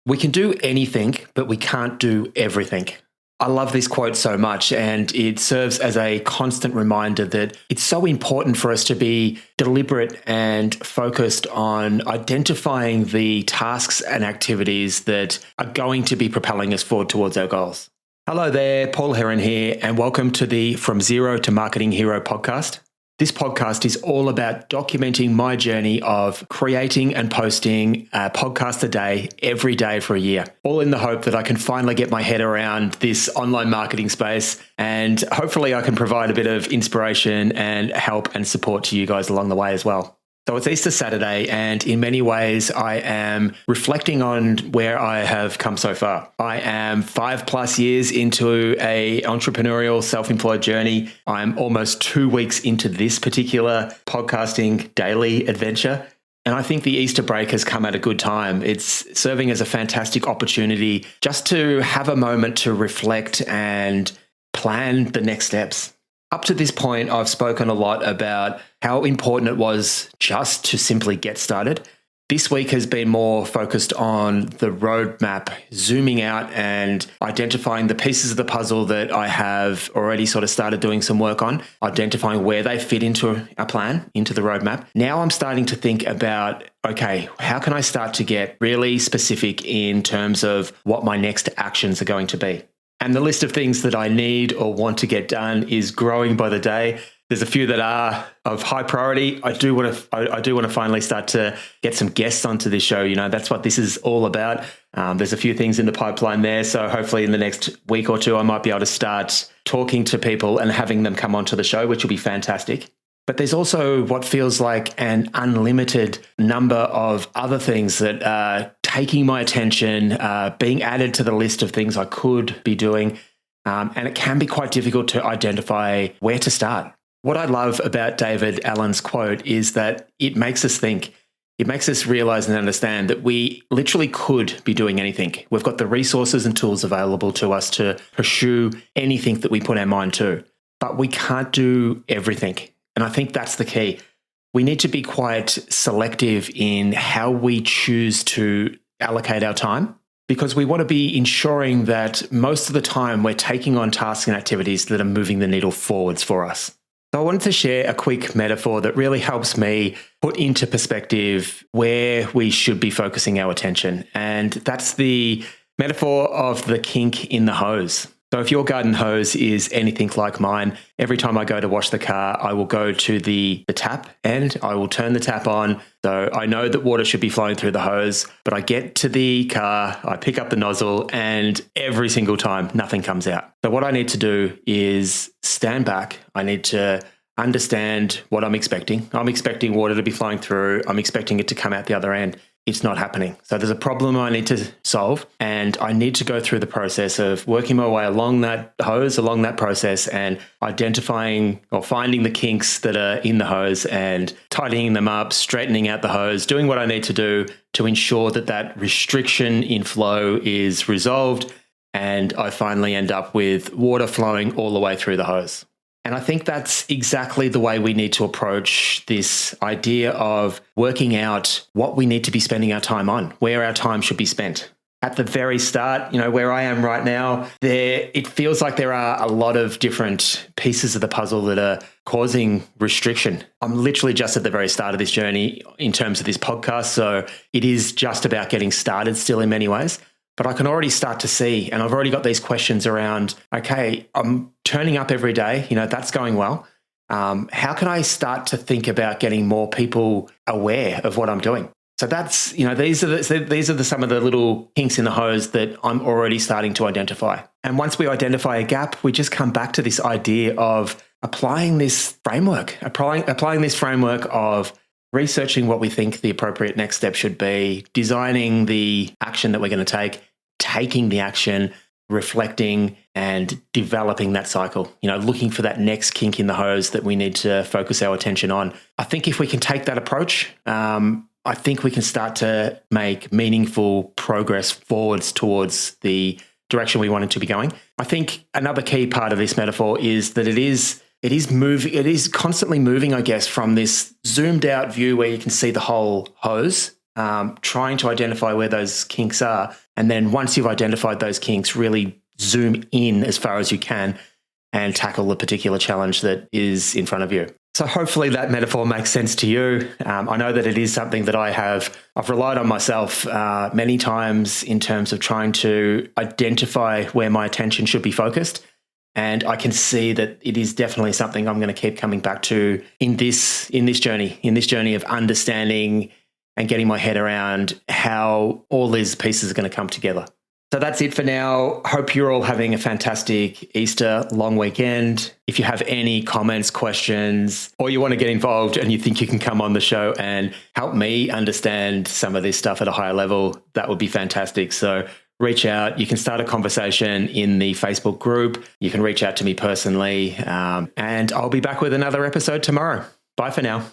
We can do anything, but we can't do everything. I love this quote so much, and it serves as a constant reminder that it's so important for us to be deliberate and focused on identifying the tasks and activities that are going to be propelling us forward towards our goals. Hello there, Paul Heron here, and welcome to the From Zero to Marketing Hero podcast. This podcast is all about documenting my journey of creating and posting a podcast a day, every day for a year, all in the hope that I can finally get my head around this online marketing space, and hopefully I can provide a bit of inspiration and help and support to you guys along the way as well. So it's Easter Saturday, and in many ways, I am reflecting on where I have come so far. I am 5+ years into a entrepreneurial self-employed journey. I'm almost 2 weeks into this particular podcasting daily adventure. And I think the Easter break has come at a good time. It's serving as a fantastic opportunity just to have a moment to reflect and plan the next steps. Up to this point, I've spoken a lot about how important it was just to simply get started. This week has been more focused on the roadmap, zooming out and identifying the pieces of the puzzle that I have already sort of started doing some work on, identifying where they fit into a plan, into the roadmap. Now I'm starting to think about, okay, how can I start to get really specific in terms of what my next actions are going to be? And the list of things that I need or want to get done is growing by the day. There's a few that are of high priority. I do want to finally start to get some guests onto this show. You know, that's what this is all about. There's a few things in the pipeline there. So hopefully in the next week or two, I might be able to start talking to people and having them come onto the show, which will be fantastic. But there's also what feels like an unlimited number of other things that are taking my attention, being added to the list of things I could be doing. And it can be quite difficult to identify where to start. What I love about David Allen's quote is that it makes us think. It makes us realize and understand that we literally could be doing anything. We've got the resources and tools available to us to pursue anything that we put our mind to. But we can't do everything. And I think that's the key. We need to be quite selective in how we choose to allocate our time, because we want to be ensuring that most of the time we're taking on tasks and activities that are moving the needle forwards for us. So I wanted to share a quick metaphor that really helps me put into perspective where we should be focusing our attention. And that's the metaphor of the kink in the hose. So if your garden hose is anything like mine, every time I go to wash the car, I will go to the tap and I will turn the tap on. So I know that water should be flowing through the hose, but I get to the car, I pick up the nozzle, and every single time nothing comes out. So what I need to do is stand back. I need to understand what I'm expecting. I'm expecting water to be flowing through. I'm expecting it to come out the other end. It's not happening. So there's a problem I need to solve, and I need to go through the process of working my way along that hose, along that process, and identifying or finding the kinks that are in the hose and tidying them up, straightening out the hose, doing what I need to do to ensure that that restriction in flow is resolved, and I finally end up with water flowing all the way through the hose. And I think that's exactly the way we need to approach this idea of working out what we need to be spending our time on, where our time should be spent. At the very start, you know, where I am right now, it feels like there are a lot of different pieces of the puzzle that are causing restriction. I'm literally just at the very start of this journey in terms of this podcast, so it is just about getting started still in many ways. But I can already start to see, and I've already got these questions around, okay, I'm turning up every day, you know, that's going well. How can I start to think about getting more people aware of what I'm doing? So that's, you know, these are some of the little kinks in the hose that I'm already starting to identify. And once we identify a gap, we just come back to this idea of applying this framework of researching what we think the appropriate next step should be, designing the action that we're going to take, taking the action, reflecting and developing that cycle, you know, looking for that next kink in the hose that we need to focus our attention on. I think if we can take that approach, I think we can start to make meaningful progress forwards towards the direction we want it to be going. I think another key part of this metaphor is that it is constantly moving, I guess, from this zoomed out view where you can see the whole hose trying to identify where those kinks are. And then once you've identified those kinks, really zoom in as far as you can and tackle the particular challenge that is in front of you. So hopefully that metaphor makes sense to you. I know that it is something that I've relied on myself many times in terms of trying to identify where my attention should be focused. And I can see that it is definitely something I'm going to keep coming back to in this journey of understanding and getting my head around how all these pieces are going to come together. So that's it for now. Hope you're all having a fantastic Easter long weekend. If you have any comments, questions, or you want to get involved and you think you can come on the show and help me understand some of this stuff at a higher level, that would be fantastic. So reach out. You can start a conversation in the Facebook group. You can reach out to me personally. And I'll be back with another episode tomorrow. Bye for now.